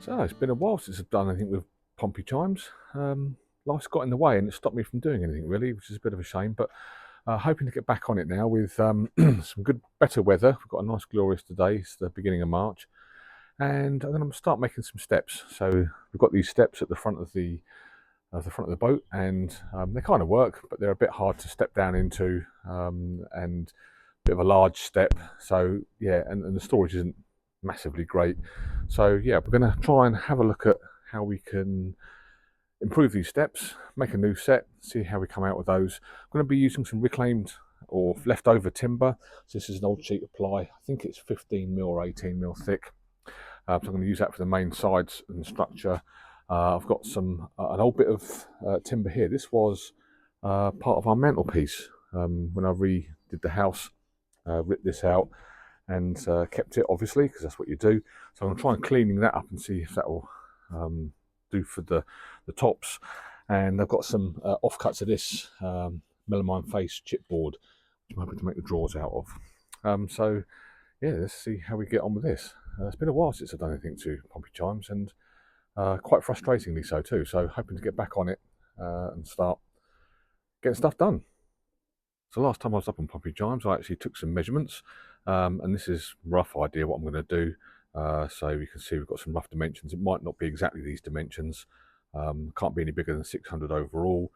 So it's been a while since I've done anything with Pompey Chimes. Life's got in the way and it stopped me from doing anything really, which is a bit of a shame. But hoping to get back on it now with some good, better weather. We've got a nice, glorious today. It's the beginning of March, and I'm going to start making some steps. So we've got these steps at the front of the boat, and they kind of work, but they're a bit hard to step down into, and a bit of a large step. So yeah, and the storage isn't massively great. So yeah, we're going to try and have a look at how we can improve these steps, make a new set, see how we come out with those. I'm going to be using some reclaimed or leftover timber. So this is an old sheet of ply. I think it's 15mm or 18mm thick. So I'm going to use that for the main sides and structure. I've got an old bit of timber here. This was part of our mantelpiece when I redid the house. Ripped this out and kept it, obviously, because that's what you do. So I'm going to try and cleaning that up and see if that will do for the tops. And I've got some offcuts of this melamine face chipboard, which I'm hoping to make the drawers out of. So yeah, let's see how we get on with this. It's been a while since I've done anything to Pompey Chimes, and quite frustratingly so too. So hoping to get back on it and start getting stuff done. So last time I was up on Pompey Chimes, I actually took some measurements, and this is a rough idea what I'm going to do. So you can see we've got some rough dimensions. It might not be exactly these dimensions. Can't be any bigger than 600 overall.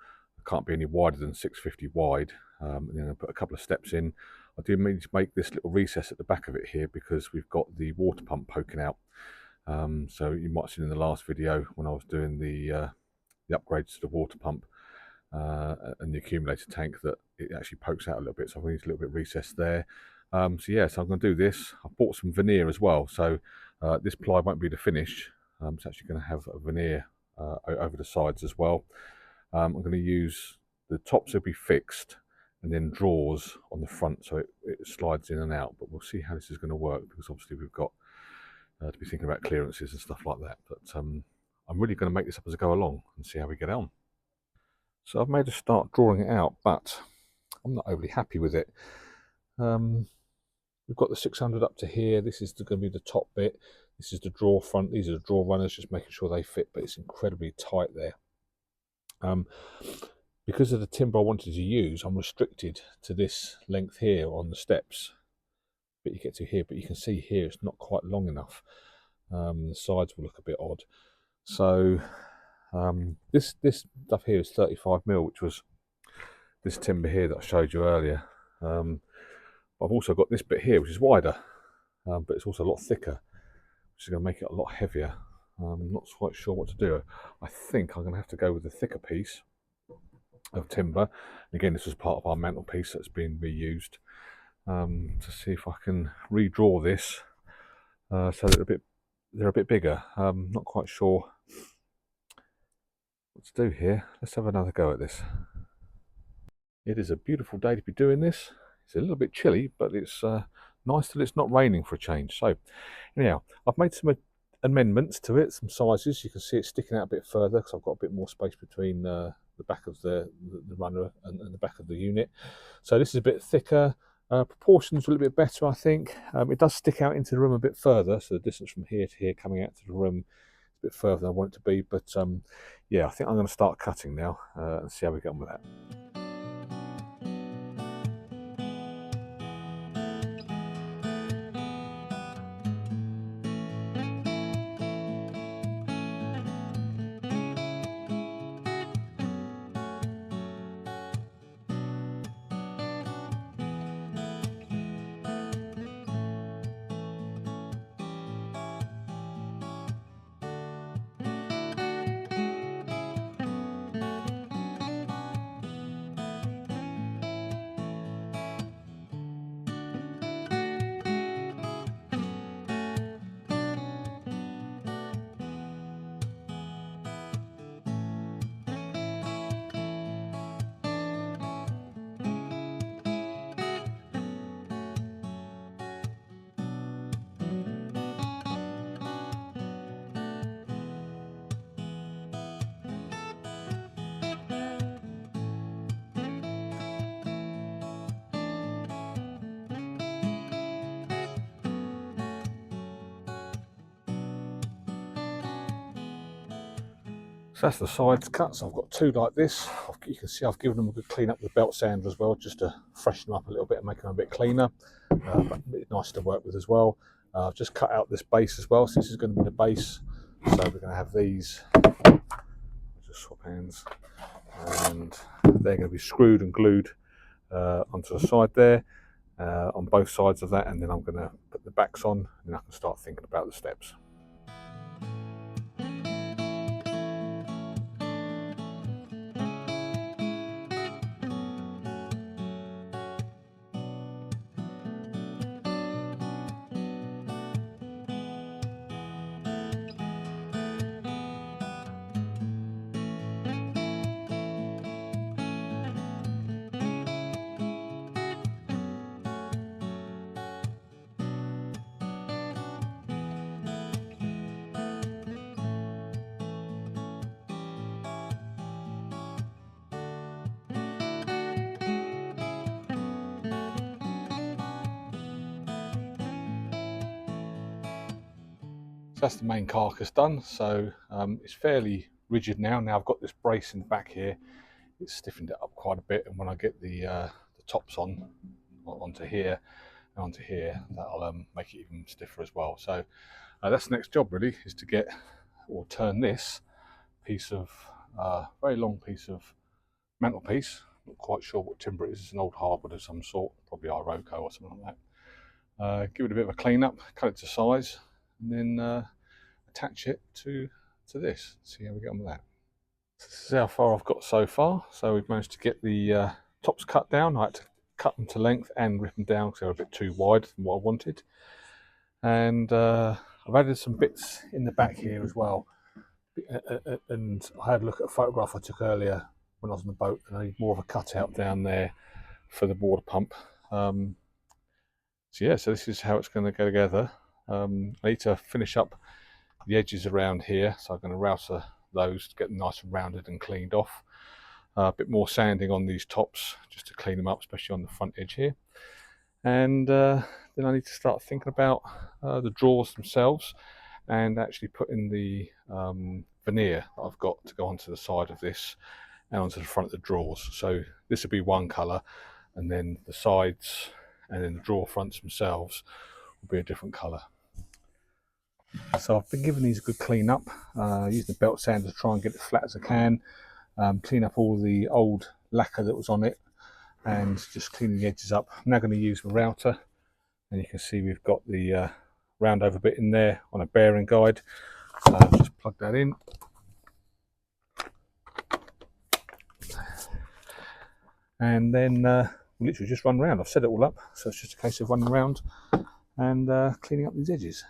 Can't be any wider than 650 wide. And then I put a couple of steps in. I do need to make this little recess at the back of it here because we've got the water pump poking out. So you might have seen in the last video when I was doing the upgrades to the water pump and the accumulator tank that it actually pokes out a little bit, so I need a little bit recessed there. So yeah, so I'm going to do this. I've bought some veneer as well, so this ply won't be the finish. It's actually going to have a veneer over the sides as well. I'm going to use the tops will be fixed and then drawers on the front so it slides in and out, but we'll see how this is going to work because obviously we've got to be thinking about clearances and stuff like that. But I'm really going to make this up as I go along and see how we get on. So I've made a start drawing it out, but I'm not overly happy with it. We've got the 600 up to here. This is going to be the top bit. This is the drawer front. These are the drawer runners, just making sure they fit, but it's incredibly tight there. Because of the timber I wanted to use, I'm restricted to this length here on the steps. But you get to here, but you can see here it's not quite long enough. The sides will look a bit odd. So this stuff here is 35mm, which was this timber here that I showed you earlier. I've also got this bit here, which is wider, but it's also a lot thicker, which is going to make it a lot heavier. I'm not quite sure what to do. I think I'm going to have to go with the thicker piece of timber. And again, this was part of our mantelpiece that's been reused, to see if I can redraw this so that they're a bit bigger. Not quite sure what to do here. Let's have another go at this. It is a beautiful day to be doing this. It's a little bit chilly, but it's nice that it's not raining for a change. So anyhow, I've made some amendments to it, some sizes. You can see it sticking out a bit further because I've got a bit more space between the back of the runner and the back of the unit. So this is a bit thicker. Proportions are a little bit better, I think. It does stick out into the room a bit further, so the distance from here to here coming out to the room is a bit further than I want it to be. But yeah, I think I'm going to start cutting now and see how we get on with that. So that's the sides cut. So I've got two like this. You can see I've given them a good clean up with the belt sander as well, just to freshen them up a little bit and make them a bit cleaner, but a bit nicer to work with as well. I've just cut out this base as well, so this is going to be the base. So we're going to have these, just swap hands, and they're going to be screwed and glued onto the side there, on both sides of that, and then I'm going to put the backs on, and then I can start thinking about the steps. So that's the main carcass done. So it's fairly rigid now. Now I've got this brace in the back here. It's stiffened it up quite a bit, and when I get the tops onto here and onto here, that'll make it even stiffer as well. So that's the next job really, is to get or turn this piece of very long piece of mantelpiece. Not quite sure what timber it is. It's an old hardwood of some sort, probably Iroko or something like that. Give it a bit of a clean up, cut it to size, and then attach it to this. See how we get on with that. So this is how far I've got so far. So we've managed to get the tops cut down. I had to cut them to length and rip them down because they were a bit too wide than what I wanted. And I've added some bits in the back here as well. And I had a look at a photograph I took earlier when I was on the boat, and I need more of a cutout down there for the water pump. So yeah, so this is how it's going to go together. I need to finish up the edges around here, so I'm going to router those to get them nice and rounded and cleaned off. A bit more sanding on these tops just to clean them up, especially on the front edge here. And then I need to start thinking about the drawers themselves, and actually putting the veneer that I've got to go onto the side of this and onto the front of the drawers. So this will be one colour, and then the sides and then the drawer fronts themselves will be a different colour. So I've been giving these a good clean up, using the belt sander to try and get it as flat as I can, clean up all the old lacquer that was on it, and just cleaning the edges up. I'm now going to use the router, and you can see we've got the round over bit in there on a bearing guide. So just plug that in. And then we'll literally just run around. I've set it all up, so it's just a case of running around and cleaning up these edges.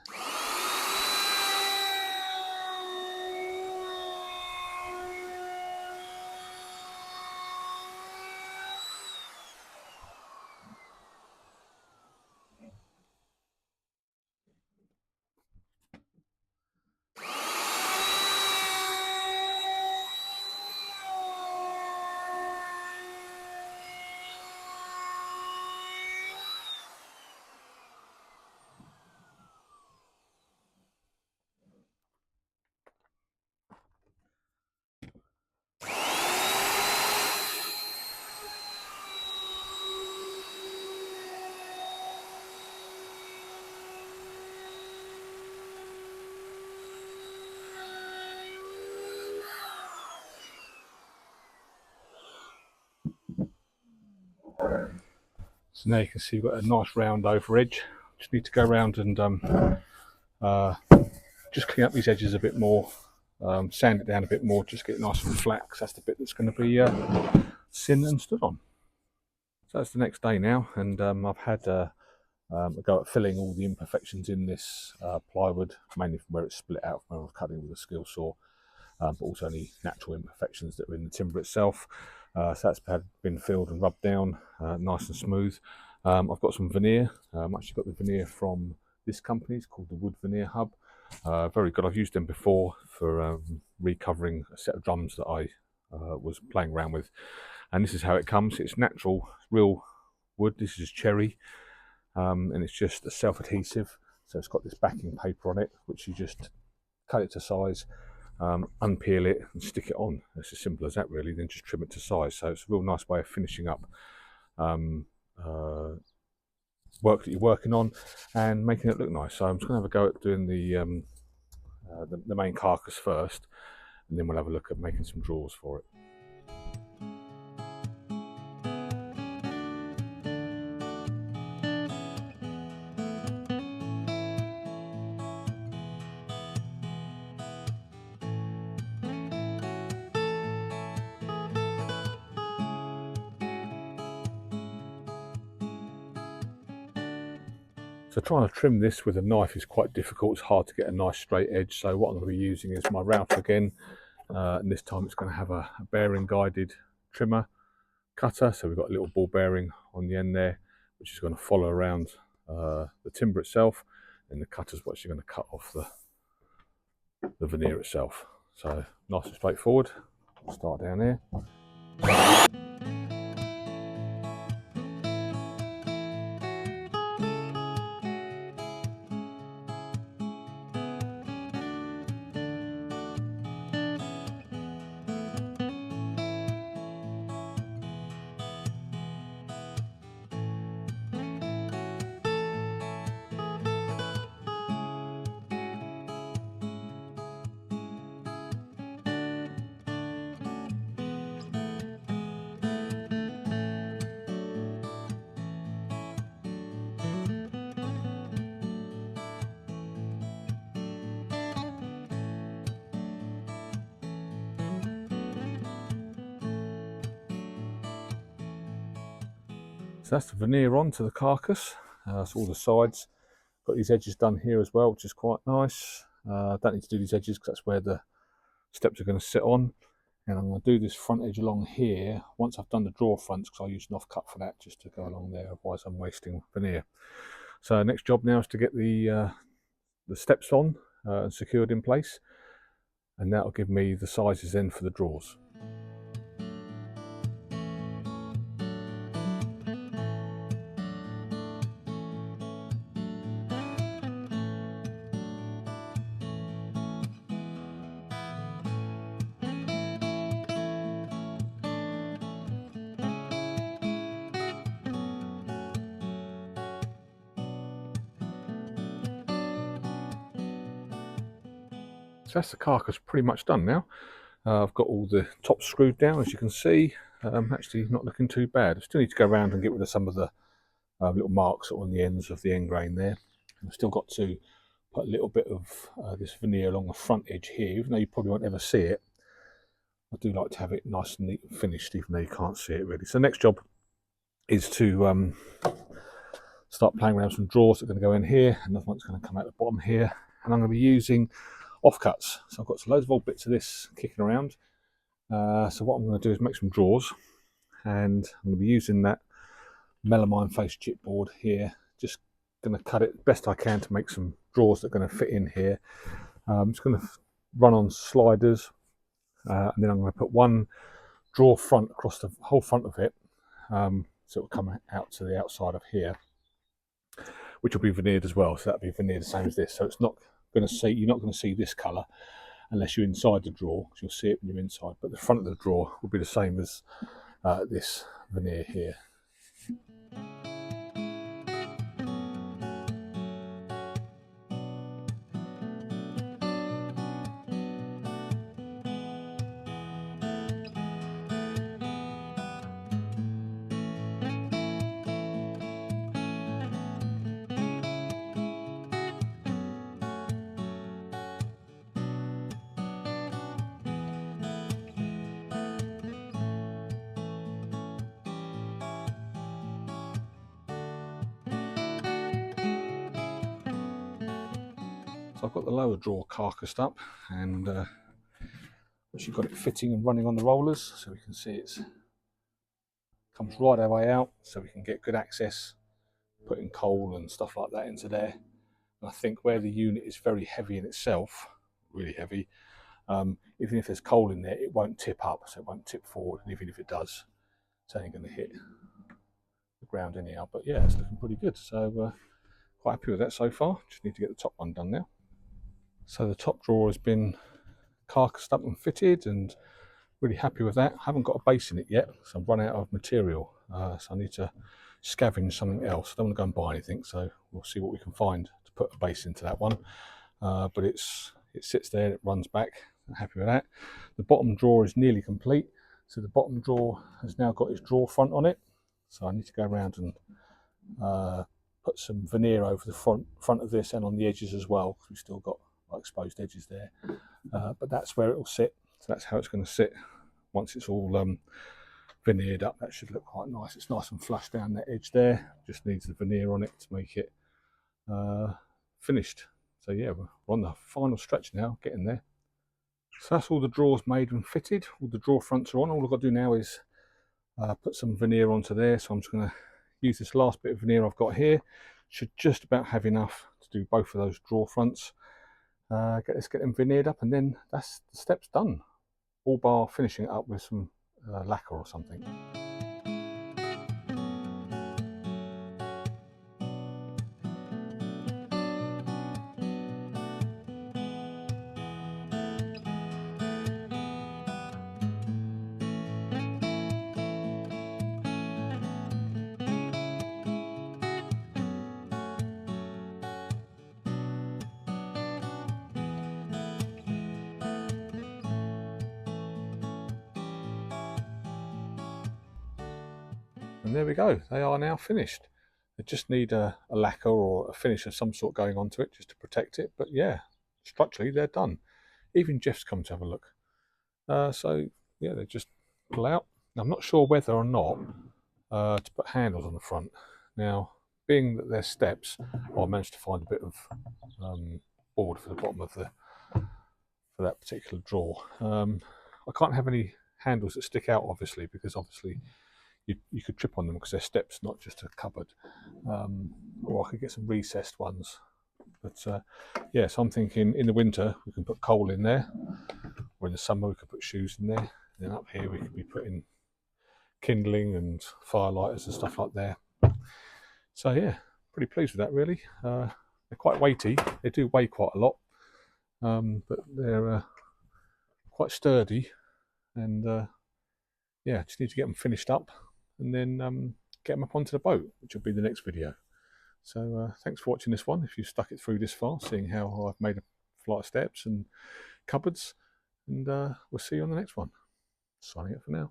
So now you can see we've got a nice round over edge. Just need to go around and just clean up these edges a bit more, sand it down a bit more, just get it nice and flat, because that's the bit that's going to be seen and stood on. So that's the next day now, and I've had a go at filling all the imperfections in this plywood, mainly from where it's split out from where I was cutting with a skill saw, but also any natural imperfections that were in the timber itself. So that's been filled and rubbed down, nice and smooth. I've got some veneer. I've actually got the veneer from this company. It's called the Wood Veneer Hub. Very good. I've used them before for recovering a set of drums that I was playing around with. And this is how it comes. It's natural, real wood. This is cherry, and it's just a self-adhesive. So it's got this backing paper on it, which you just cut it to size, unpeel it and stick it on. It's as simple as that really, then just trim it to size. So it's a real nice way of finishing up um, work that you're working on and making it look nice. So I'm just going to have a go at doing the main carcass first, and then we'll have a look at making some drawers for it. So trying to trim this with a knife is quite difficult. It's hard to get a nice straight edge. So what I'm going to be using is my Ralph again, and this time it's going to have a bearing guided trimmer cutter. So we've got a little ball bearing on the end there, which is going to follow around the timber itself, and the cutter's actually going to cut off the veneer itself. So nice and straightforward. I'll start down here. So that's the veneer on to the carcass. So all the sides. Got these edges done here as well, which is quite nice. Don't need to do these edges because that's where the steps are going to sit on. And I'm going to do this front edge along here once I've done the drawer fronts, because I'll use an offcut for that just to go along there, otherwise I'm wasting veneer. So next job now is to get the steps on and secured in place, and that'll give me the sizes then for the drawers. So that's the carcass pretty much done now. I've got all the tops screwed down, as you can see. Actually not looking too bad. I still need to go around and get rid of some of the little marks on the ends of the end grain there. And I've still got to put a little bit of this veneer along the front edge here, even though you probably won't ever see it. I do like to have it nice and neat and finished, even though you can't see it really. So next job is to start playing around with some drawers that are going to go in here. Another one's going to come out the bottom here. And I'm going to be using offcuts. So I've got loads of old bits of this kicking around. So what I'm going to do is make some drawers, and I'm going to be using that melamine face chipboard here. Just going to cut it best I can to make some drawers that are going to fit in here. I'm just going to run on sliders, and then I'm going to put one drawer front across the whole front of it, so it'll come out to the outside of here, which will be veneered as well. So that'll be veneered the same as this. So it's not going to see, you're not going to see this colour unless you're inside the drawer, because you'll see it when you're inside. But the front of the drawer will be the same as this veneer here. So I've got the lower drawer carcassed up, and actually got it fitting and running on the rollers, so we can see it's comes right our way out, so we can get good access, putting coal and stuff like that into there. And I think where the unit is very heavy in itself, really heavy, even if there's coal in there, it won't tip up, so it won't tip forward, and even if it does, it's only going to hit the ground anyhow. But yeah, it's looking pretty good, so quite happy with that so far. Just need to get the top one done now. So the top drawer has been carcassed up and fitted, and really happy with that. I haven't got a base in it yet, so I've run out of material, so I need to scavenge something else. I don't want to go and buy anything, so we'll see what we can find to put a base into that one. But it sits there, it runs back. I'm happy with that. The bottom drawer is nearly complete, so the bottom drawer has now got its drawer front on it, so I need to go around and put some veneer over the front of this and on the edges as well, because we've still got exposed edges there. But that's where it will sit, so that's how it's going to sit once it's all veneered up. That should look quite nice. It's nice and flush down that edge there, just needs the veneer on it to make it finished. So yeah, we're on the final stretch now, getting there. So that's all the drawers made and fitted. All the drawer fronts are on. All I've got to do now is put some veneer onto there. So I'm just going to use this last bit of veneer I've got here. Should just about have enough to do both of those drawer fronts. Get them veneered up, and then that's the steps done. All bar finishing it up with some lacquer or something. And there we go, they are now finished. They just need a lacquer or a finish of some sort going onto it just to protect it. But yeah, structurally they're done. Even Jeff's come to have a look. So yeah, they just pull out. Now, I'm not sure whether or not to put handles on the front. Now, being that they're steps, I managed to find a bit of board for the bottom of for that particular drawer. I can't have any handles that stick out, obviously, because obviously you could trip on them because they're steps, not just a cupboard. Or I could get some recessed ones. But yeah, so I'm thinking in the winter we can put coal in there, or in the summer we could put shoes in there. And then up here we could be putting kindling and firelighters and stuff like there. So yeah, pretty pleased with that really. They're quite weighty. They do weigh quite a lot, but they're quite sturdy. And yeah, just need to get them finished up and then get them up onto the boat, which will be the next video. So thanks for watching this one, if you've stuck it through this far, seeing how I've made a flight of steps and cupboards. And we'll see you on the next one. Signing up for now.